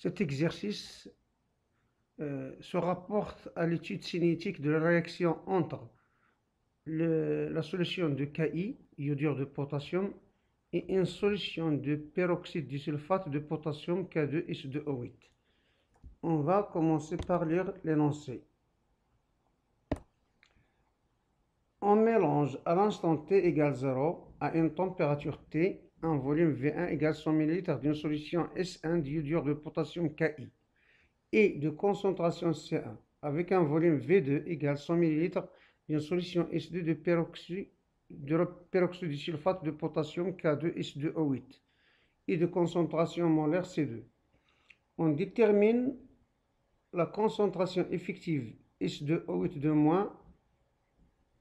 Cet exercice se rapporte à l'étude cinétique de la réaction entre la solution de Ki, iodure de potassium, et une solution de peroxyde du sulfate de potassium K2SO8. On va commencer par lire l'énoncé. On mélange à l'instant t égale 0 à une température T un volume V1 égale 100 ml d'une solution S1 d'iodure de potassium Ki et de concentration C1 avec un volume V2 égale 100 ml d'une solution S2 de peroxyde du sulfate de potassium K2S2O8 et de concentration molaire C2. On détermine la concentration effective S2O8 de moins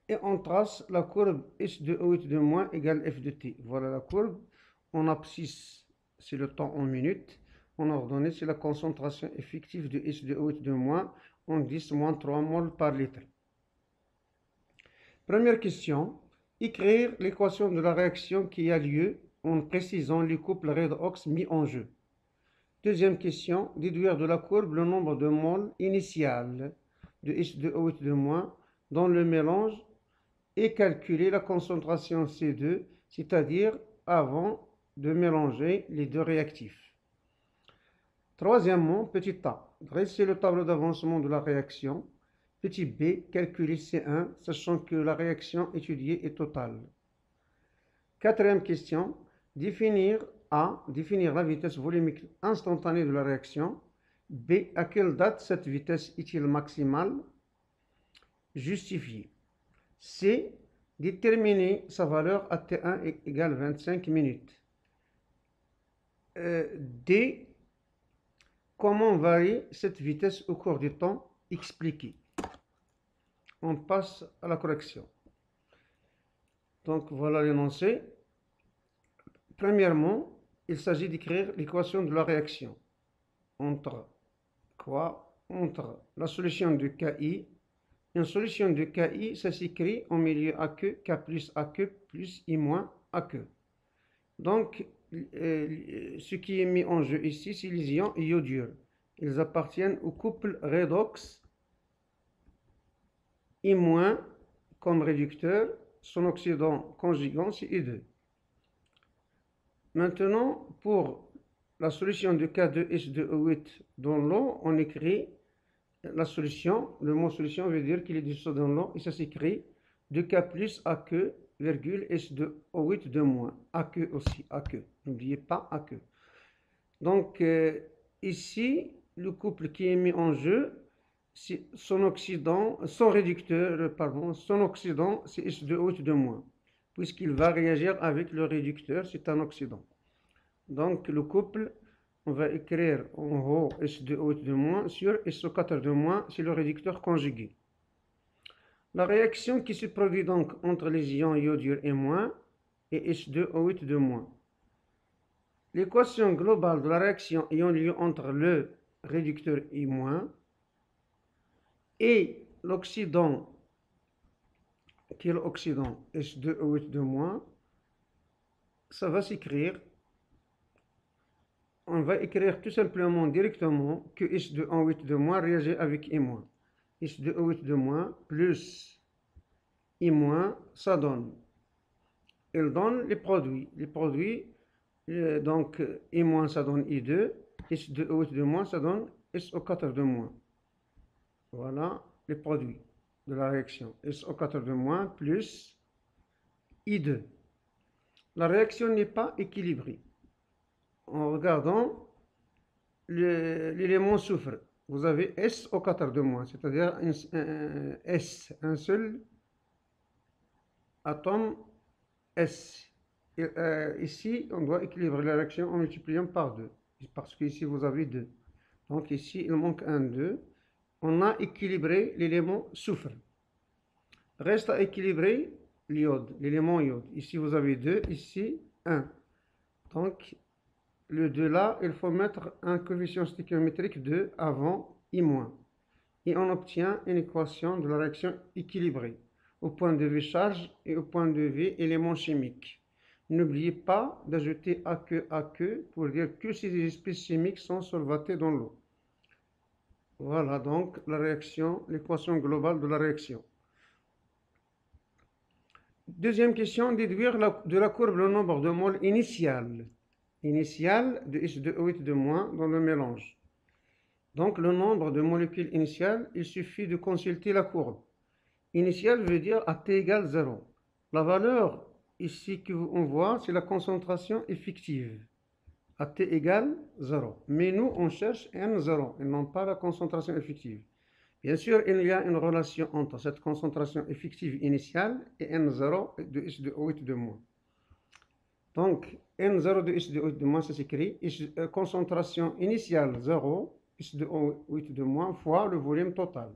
et on trace la courbe S2O8 de moins égale F de T. Voilà la courbe. En abscisse, c'est le temps en minutes. En ordonnée, c'est la concentration effective de S2O8 de moins en 10 moins 3 mol par litre. Première question. Écrire l'équation de la réaction qui a lieu en précisant les couples redox mis en jeu. Deuxième question. Déduire de la courbe le nombre de moles initial de S2O8 de moins dans le mélange et calculer la concentration C2, c'est-à-dire avant de mélanger les deux réactifs. Troisièmement, petit a, dresser le tableau d'avancement de la réaction. Petit b, calculer C1, sachant que la réaction étudiée est totale. Quatrième question, définir la vitesse volumique instantanée de la réaction. B, à quelle date cette vitesse est-il maximale? Justifier. C, déterminer sa valeur à T1 égale 25 minutes. D, comment varie cette vitesse au cours du temps? Expliquer. On passe à la correction. Donc voilà l'énoncé. Premièrement, il s'agit d'écrire l'équation de la réaction. Entre quoi? Entre la solution de Ki. Une solution de Ki, ça s'écrit en milieu AQ, K plus AQ plus I moins AQ. Donc, ce qui est mis en jeu ici, c'est les ions iodures. Ils appartiennent au couple redox. I moins comme réducteur, son oxydant conjugant, c'est I2. Maintenant, pour la solution de K2S2O8 dans l'eau, on écrit la solution. Le mot solution veut dire qu'il est dissous dans l'eau et ça s'écrit 2K plus AQ, virgule S2O8 de moins. AQ aussi, AQ. N'oubliez pas AQ. Donc, ici, le couple qui est mis en jeu, c'est son oxydant, son oxydant, c'est S2O8 de moins. Puisqu'il va réagir avec le réducteur, c'est un oxydant. Donc, le couple, on va écrire en haut S2O8 de moins sur SO4 de moins, c'est le réducteur conjugué. La réaction qui se produit donc entre les ions iodure et moins est S2O8 de moins. L'équation globale de la réaction ayant lieu entre le réducteur I moins et l'oxydant, qui est l'oxydant S2O8 de moins, ça va s'écrire. On va écrire tout simplement directement que S2O8 de moins réagit avec I moins. S2O8 de moins plus I moins, ça donne. Il donne les produits. Les produits, donc I moins, ça donne I2. S2O8 de moins, ça donne SO4 de moins. Voilà les produits de la réaction. SO4 de moins plus I2. La réaction n'est pas équilibrée. En regardant l'élément soufre, vous avez SO4 de moins, c'est-à-dire un seul atome S. Et, ici, on doit équilibrer la réaction en multipliant par 2, parce qu'ici vous avez 2. Donc ici, il manque un 2. On a équilibré l'élément soufre. Reste à équilibrer l'iode, l'élément iode. Ici, vous avez 2, ici 1. Donc, le 2 là, il faut mettre un coefficient stéchiométrique 2 avant I-. Et on obtient une équation de la réaction équilibrée au point de vue charge et au point de vue élément chimique. N'oubliez pas d'ajouter aqueux pour dire que ces espèces chimiques sont solvatées dans l'eau. Voilà donc la réaction, l'équation globale de la réaction. Deuxième question, déduire de la courbe le nombre de moles initial de H2O8 de moins dans le mélange. Donc le nombre de molécules initiales, il suffit de consulter la courbe. Initial veut dire à t égale 0. La valeur ici qu'on voit, c'est la concentration effective. À t égale 0. Mais nous, on cherche N0 et non pas la concentration effective. Bien sûr, il y a une relation entre cette concentration effective initiale et N0 de H2O8 de moins. Donc, N0 de H2O8 de moins, ça s'écrit concentration initiale 0, H2O8 de moins, fois le volume total.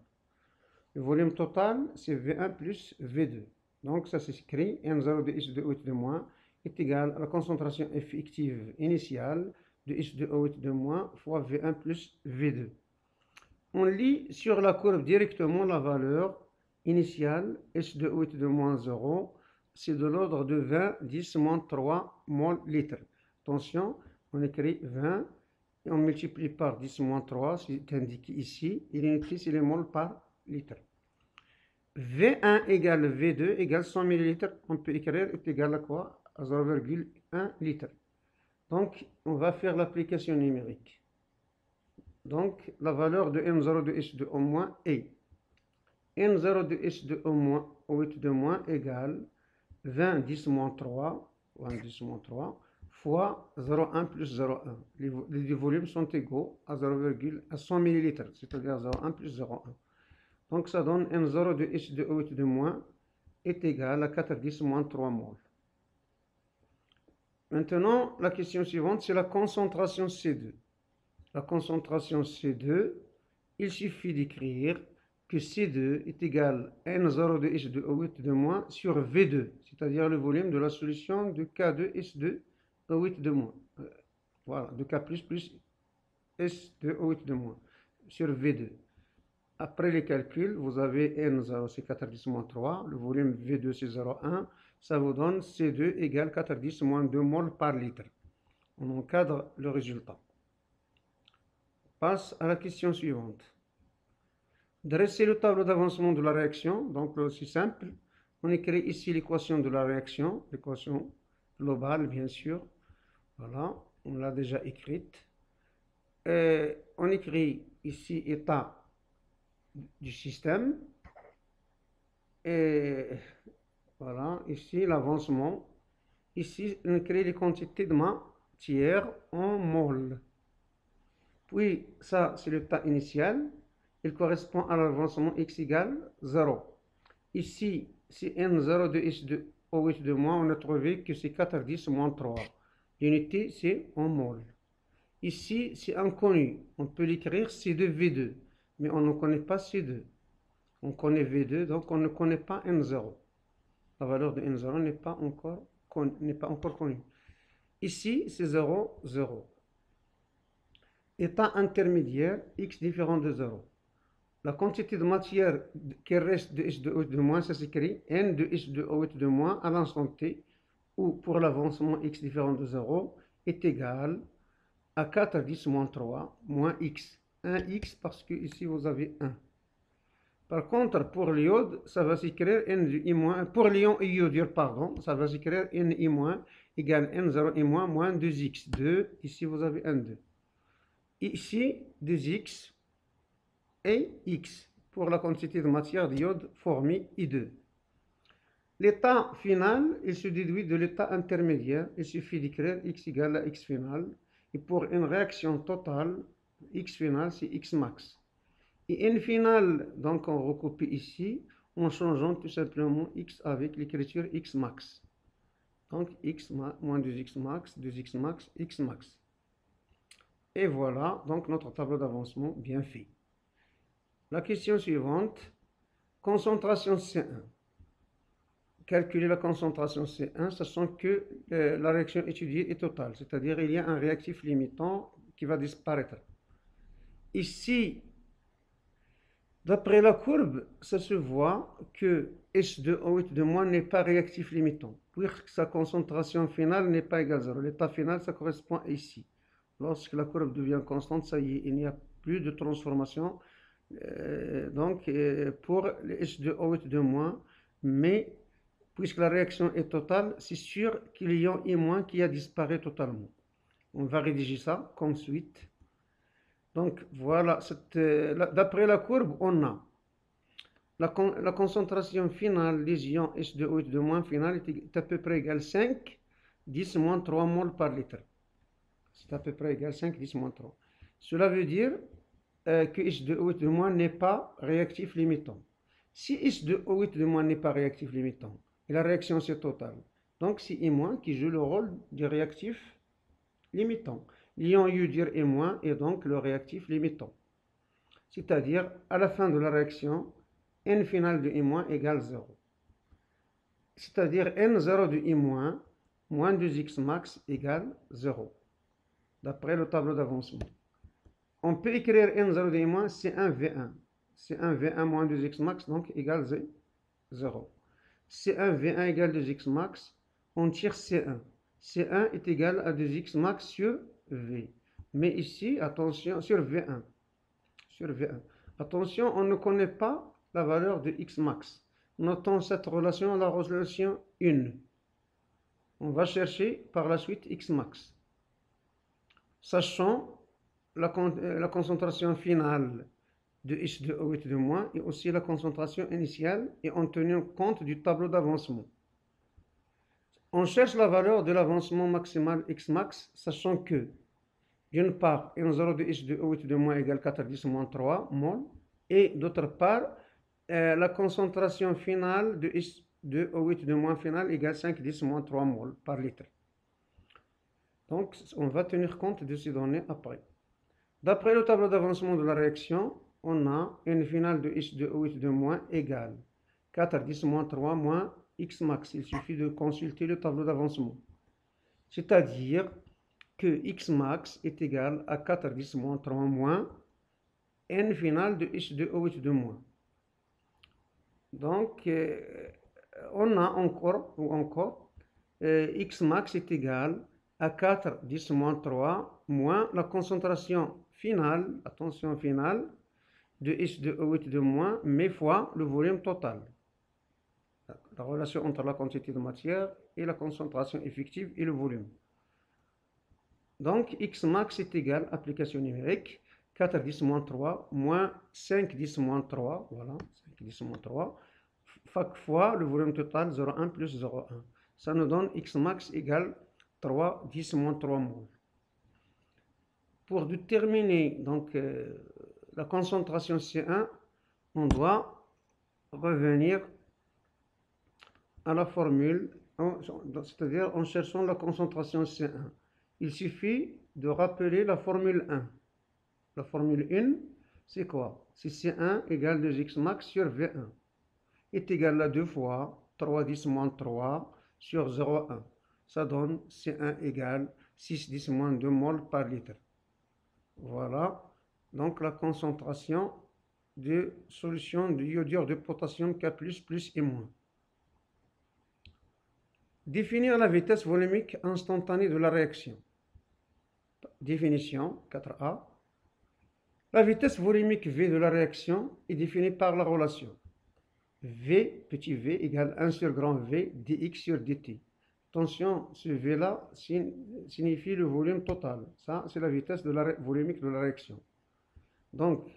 Le volume total, c'est V1 plus V2. Donc, ça s'écrit N0 de H2O8 de moins est égal à la concentration effective initiale de H2O8 de moins fois V1 plus V2. On lit sur la courbe directement la valeur initiale H2O8 de moins 0, c'est de l'ordre de 20, 10 moins 3 mol litre. Attention, on écrit 20 et on multiplie par 10 moins 3, c'est indiqué ici, et l'unité c'est les moles par litre. V1 égale V2 égale 100 ml, on peut écrire est égal à quoi? À 0,1 litre. Donc, on va faire l'application numérique. Donc, la valeur de N0 de H2O- est N0 de H2O8 de moins égale 20 10 moins 3, 20 10 moins 3 fois 0,1 plus 0,1. Les volumes sont égaux à 100 ml, c'est-à-dire 0,1 plus 0,1. Donc, ça donne N0 de H2O8 de moins est égal à 4,10 moins 3 mol. Maintenant, la question suivante, c'est la concentration C2. La concentration C2, il suffit d'écrire que C2 est égal à N0 de H2O8 de moins sur V2, c'est-à-dire le volume de la solution de K2H2O8 de moins. Voilà, de K plus S2O8 de moins sur V2. Après les calculs, vous avez N0, c'est 4,10 moins 3, le volume V2, c'est 0,1, ça vous donne C2 égale 4,10 moins 2 mol par litre. On encadre le résultat. Passe à la question suivante. Dresser le tableau d'avancement de la réaction, donc c'est simple. On écrit ici l'équation de la réaction, l'équation globale bien sûr. Voilà, on l'a déjà écrite. On écrit ici état du système. Et voilà, ici l'avancement. Ici, on écrit les quantités de matière en mol. Puis, ça, c'est le tas initial. Il correspond à l'avancement x égale 0. Ici, c'est N0 de H2O8 de moins. On a trouvé que c'est 4,10 moins 3. L'unité, c'est en mol. Ici, c'est inconnu. On peut l'écrire C2V2. Mais on ne connaît pas C2. On connaît V2, donc on ne connaît pas N0. La valeur de N0 n'est pas encore connue. Ici, c'est 0, 0. État intermédiaire, x différent de 0. La quantité de matière qui reste de H2O8 de moins, ça s'écrit N de H2O8 de moins à l'instant T, ou pour l'avancement x différent de 0, est égal à 4 à 10 moins 3 moins x. 1x parce que ici vous avez 1. Par contre, pour l'iode, ça va s'écrire N de I-, pour l'ion iodure, pardon, ça va s'écrire Ni- égale N0I- moins 2x. 2, ici vous avez 1, 2. Ici, 2x et x pour la quantité de matière d'iode formée I2. L'état final, il se déduit de l'état intermédiaire. Il suffit d'écrire x égale à x final. Et pour une réaction totale, x final, c'est x max. Et n final, donc on recopie ici en changeant tout simplement x avec l'écriture x max. Donc x moins 2x max, 2x max, x max. Et voilà, donc notre tableau d'avancement bien fait. La question suivante, concentration C1. Calculer la concentration C1, sachant que la réaction étudiée est totale, c'est-à-dire il y a un réactif limitant qui va disparaître. Ici, D'après la courbe, ça se voit que S2O8 de moins n'est pas réactif limitant, puisque sa concentration finale n'est pas égale à 0. L'état final, ça correspond ici. Lorsque la courbe devient constante, ça y est, il n'y a plus de transformation pour le S2O8 de moins, mais puisque la réaction est totale, c'est sûr qu'il y a un I- qui a disparu totalement. On va rédiger ça comme suite. Donc voilà, d'après la courbe, on a la concentration finale des ions S2O8 de moins finale est à peu près égale 5, 10 moins 3 moles par litre. C'est à peu près égal 5, 10 moins 3. Cela veut dire que S2O8 de moins n'est pas réactif limitant. Si S2O8 de moins n'est pas réactif limitant, et la réaction c'est totale, donc c'est I- qui joue le rôle du réactif limitant. L'ion U dire I- est donc le réactif limitant. C'est-à-dire, à la fin de la réaction, N final de I- égale 0. C'est-à-dire N0 de I- moins 2x max égale 0. D'après le tableau d'avancement. On peut écrire N0 de I-, c'est 1V1. C'est 1V1 moins 2x max, donc égale 0. C1 V1 égale 2x max, on tire C1. C1 est égal à 2x max sur V. Mais ici, attention, sur V1. Sur V1. Attention, on ne connaît pas la valeur de x max. Notons cette relation, la relation 1. On va chercher par la suite x max. Sachant la concentration finale de S2O8 de moins et aussi la concentration initiale et en tenant compte du tableau d'avancement. On cherche la valeur de l'avancement maximal x max, sachant que d'une part, N0 de S2O8 de moins égale 4,10 moins 3 mol, et d'autre part, la concentration finale de S2O8 de moins finale égale 5,10 moins 3 mol par litre. Donc, on va tenir compte de ces données après. D'après le tableau d'avancement de la réaction, on a une finale de S2O8 de moins égale 4,10 moins 3 moins x max. Il suffit de consulter le tableau d'avancement. C'est-à-dire que x max est égal à 4,10 moins 3 moins n finale de S2O8 de moins. Donc, on a encore x max est égal à 4,10 moins 3 moins la concentration finale, attention finale, de S2O8 de moins, mais fois le volume total. La relation entre la quantité de matière et la concentration effective et le volume. Donc, x max est égal, application numérique, 4,10 moins 3 moins 5,10 moins 3, voilà, 5,10 moins 3, fois le volume total 0,1 plus 0,1. Ça nous donne x max égale 3,10 moins 3 moles. Pour déterminer donc la concentration C1, on doit revenir à la formule, c'est-à-dire en cherchant la concentration C1. Il suffit de rappeler la formule 1. La formule 1, c'est quoi? C'est C1 égale 2x max sur V1 est égal à 2 fois 3,10 moins 3 sur 0,1. Ça donne C1 égale 6,10 moins 2 mol par litre. Voilà, donc la concentration de solution de iodure de potassium K+, plus et moins. Définir la vitesse volumique instantanée de la réaction. Définition 4a. La vitesse volumique V de la réaction est définie par la relation V, petit v, égale 1 sur grand V dx sur dt. Attention, ce V-là signifie le volume total. Ça, c'est la vitesse volumique de la réaction. Donc,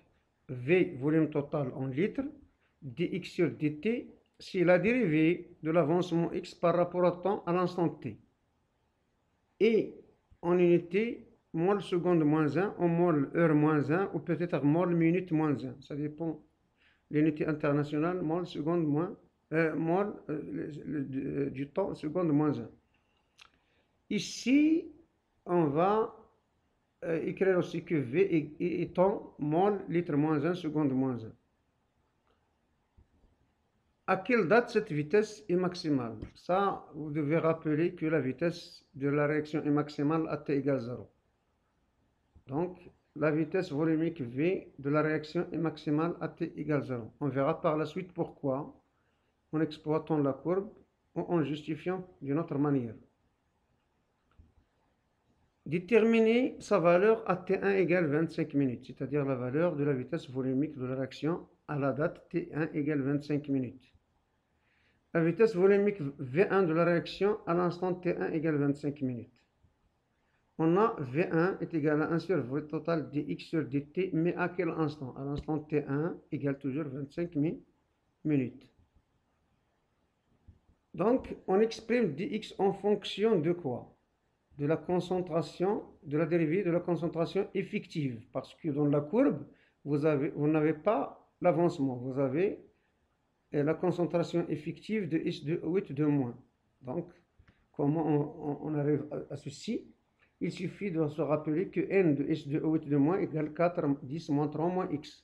V, volume total en litres, dx sur dt, c'est la dérivée de l'avancement x par rapport au temps à l'instant t. Et en unité, mol seconde moins 1, ou mol heure moins 1, ou peut-être mol minute moins 1. Ça dépend. L'unité internationale, mol seconde moins, du temps seconde moins 1. Ici, on va écrire aussi que V étant mol litre moins 1 seconde moins 1. À quelle date cette vitesse est maximale? Ça, vous devez rappeler que la vitesse de la réaction est maximale à t égale 0. Donc, la vitesse volumique V de la réaction est maximale à t égale 0. On verra par la suite pourquoi en exploitant la courbe ou en justifiant d'une autre manière. Déterminer sa valeur à T1 égale 25 minutes, c'est-à-dire la valeur de la vitesse volumique de la réaction à la date T1 égale 25 minutes. La vitesse volumique V1 de la réaction à l'instant T1 égale 25 minutes. On a V1 est égal à 1 sur V total dx sur dt, mais à quel instant? À l'instant T1 égale toujours 25 minutes. Donc, on exprime dx en fonction de quoi? De la concentration, de la dérivée de la concentration effective. Parce que dans la courbe, vous n'avez pas l'avancement, vous avez la concentration effective de S2O8 de moins. Donc, comment on arrive à ceci? Il suffit de se rappeler que n de S2O8 de moins égale 4, 10, moins 3, moins x.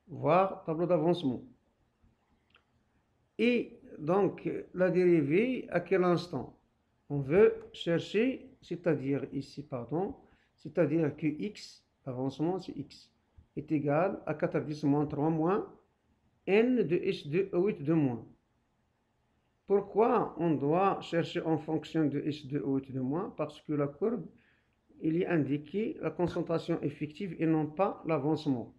Voir tableau d'avancement. Et donc, la dérivée, à quel instant? On veut chercher, c'est-à-dire ici, pardon, c'est-à-dire que x, l'avancement c'est x, est égal à 4 10 moins 3 moins n de S2O8 de moins. Pourquoi on doit chercher en fonction de S2O8 de moins? Parce que la courbe, il y a indiqué la concentration effective et non pas l'avancement.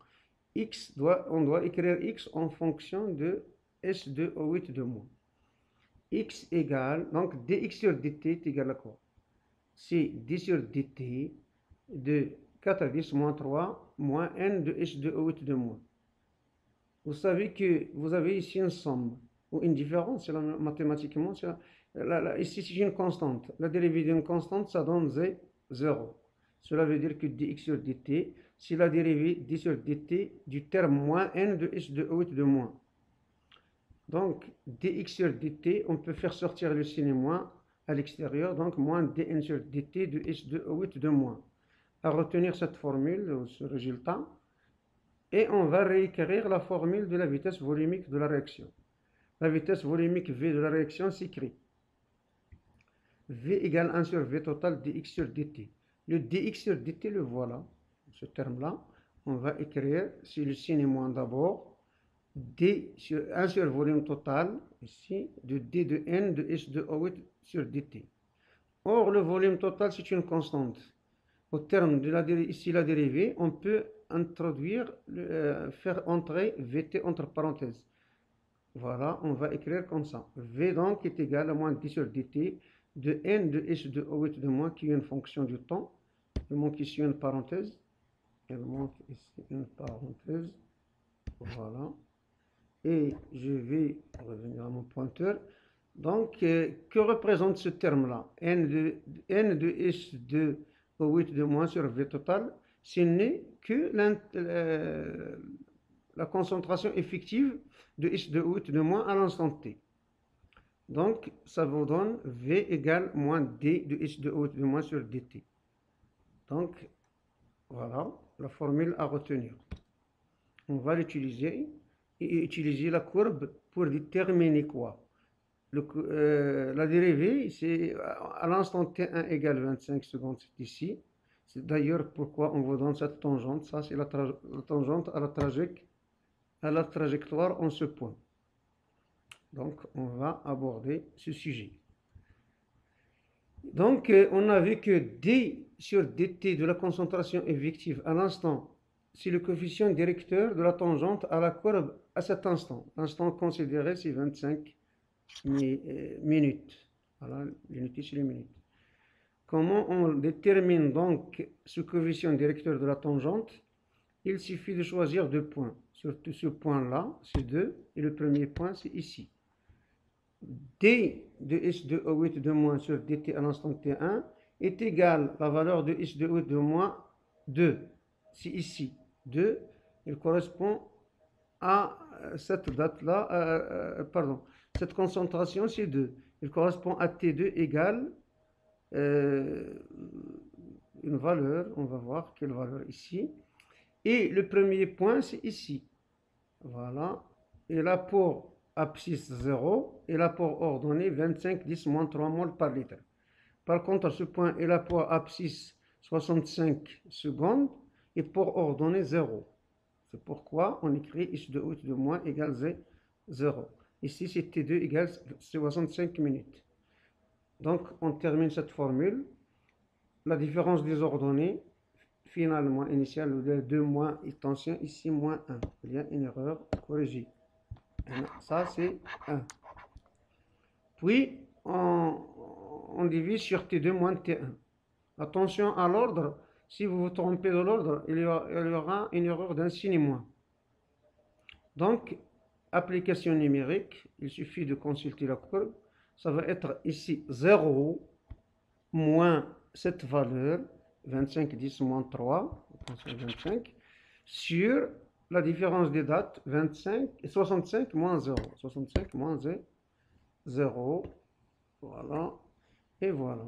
On doit écrire x en fonction de S2O8 de moins. X égale, donc dx sur dt est égal à quoi? C'est d sur dt de 4 à 10 moins 3 moins n de S2O8 de moins. Vous savez que vous avez ici une somme ou une différence, mathématiquement, ici c'est une constante. La dérivée d'une constante, ça donne 0. Cela veut dire que dx sur dt, c'est la dérivée d sur dt du terme moins n de S2O8 de moins. Donc, dx sur dt, on peut faire sortir le signe moins à l'extérieur, donc moins dn sur dt de S2O8 de moins. À retenir cette formule, ce résultat, et on va réécrire la formule de la vitesse volumique de la réaction. La vitesse volumique V de la réaction s'écrit V égale 1 sur V total dx sur dt. Le dx sur dt, le voilà, ce terme-là. On va écrire, c'est le signe moins d'abord, d sur 1 sur volume total, ici, de d de n de S2O8 sur dt. Or, le volume total, c'est une constante. Au terme de ici la dérivée, on peut introduire, faire entrer Vt entre parenthèses. Voilà, on va écrire comme ça. V donc est égal à moins d sur dt de n de S2O8 de moins, qui est une fonction du temps. Il manque ici une parenthèse. Il manque ici une parenthèse. Voilà. Et je vais revenir à mon pointeur. Donc, que représente ce terme-là? N de S2O8 de moins sur V total, ce n'est que la concentration effective de S2O8 de moins à l'instant T. Donc, ça vous donne V égale moins D de S2O8 de moins sur dt. Donc, voilà la formule à retenir. On va l'utiliser et utiliser la courbe pour déterminer quoi? La dérivée, c'est à l'instant T1 égale 25 secondes, c'est ici. C'est d'ailleurs pourquoi on vous donne cette tangente. Ça, c'est la tangente à la trajectoire en ce point. Donc, on va aborder ce sujet. Donc, on a vu que d sur dt de la concentration effective à l'instant, c'est le coefficient directeur de la tangente à la courbe à cet instant. L'instant considéré, c'est 25 minutes. Voilà, l'unité, c'est les minutes. Comment on détermine donc ce coefficient directeur de la tangente? Il suffit de choisir deux points. Surtout ce point-là, c'est 2, et le premier point, c'est ici. D de S2O8 de moins sur dt à l'instant T1 est égal à la valeur de S2O8 de moins 2. C'est ici. 2, il correspond à cette date-là, pardon, cette concentration, c'est 2. Il correspond à T2 égale une valeur, on va voir quelle valeur ici. Et le premier point, c'est ici. Voilà. Et l'apport abscisse 0 et l'apport ordonné 25, 10, moins 3 moles par litre. Par contre, à ce point, et l'apport abscisse 65 secondes, et pour ordonnée 0. C'est pourquoi on écrit x de haut de moins égale 0. Ici, c'est t2 égale 65 minutes. Donc, on termine cette formule. La différence des ordonnées, finalement, initiale, de 2 moins extension, ici moins 1. Il y a une erreur corrigée. Ça, c'est 1. Puis, on divise sur t2 moins t1. Attention à l'ordre. Si vous vous trompez de l'ordre, il y aura une erreur d'un signe moins. Donc, application numérique, il suffit de consulter la courbe. Ça va être ici 0 moins cette valeur, 25, 10 moins 3, 25, sur la différence des dates, 25 et 65 moins 0. 65 moins 0. Voilà. Et voilà.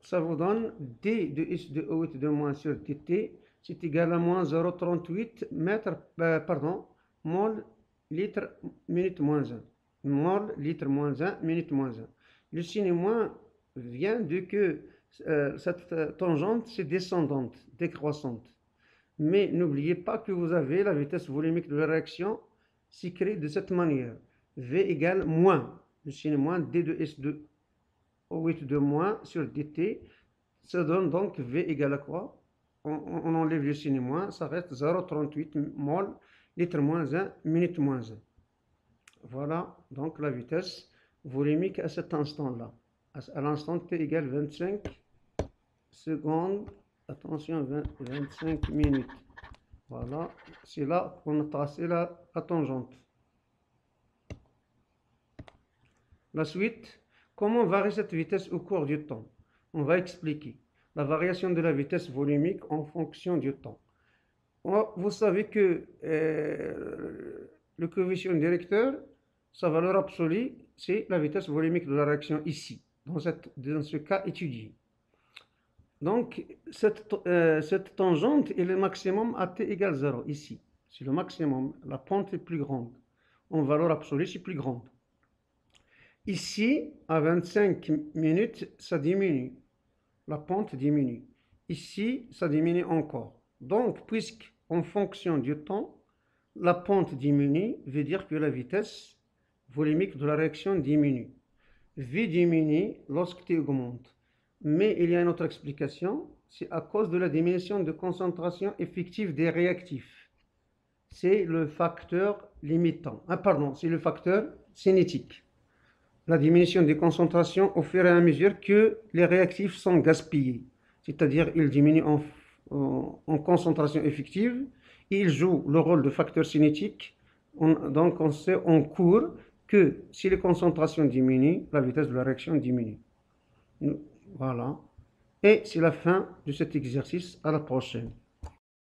Ça vous donne d de x de haut de moins sur dt, c'est égal à moins 0,38 mol litre minute moins 1. Mol litre moins 1, minute moins 1. Le signe moins vient de que cette tangente, c'est descendante, décroissante. Mais n'oubliez pas que vous avez la vitesse volumique de la réaction s'écrit de cette manière. V égale moins, le signe moins d de s de O8 de moins sur dt, ça donne donc V égale à quoi? On enlève le signe moins, ça reste 0,38 mol, litre moins 1, minute moins 1. Voilà donc la vitesse volumique à cet instant-là. À l'instant t égale 25 secondes, attention, 25 minutes. Voilà, c'est là qu'on a tracé la tangente. La suite. Comment varie cette vitesse au cours du temps? On va expliquer la variation de la vitesse volumique en fonction du temps. Vous savez que le coefficient directeur, sa valeur absolue, c'est la vitesse volumique de la réaction ici, dans ce cas étudié. Donc, cette tangente est le maximum à t égale 0, ici. C'est le maximum, la pente est plus grande. En valeur absolue, c'est plus grande. Ici, à 25 minutes, ça diminue. La pente diminue. Ici, ça diminue encore. Donc, puisque en fonction du temps, la pente diminue, veut dire que la vitesse volumique de la réaction diminue. V diminue lorsque T augmente. Mais il y a une autre explication, c'est à cause de la diminution de concentration effective des réactifs. C'est le facteur limitant. C'est le facteur cinétique. La diminution des concentrations au fur et à mesure que les réactifs sont gaspillés. C'est-à-dire ils diminuent en concentration effective et ils jouent le rôle de facteur cinétique. Donc on sait en cours que si les concentrations diminuent, la vitesse de la réaction diminue. Voilà. Et c'est la fin de cet exercice. À la prochaine.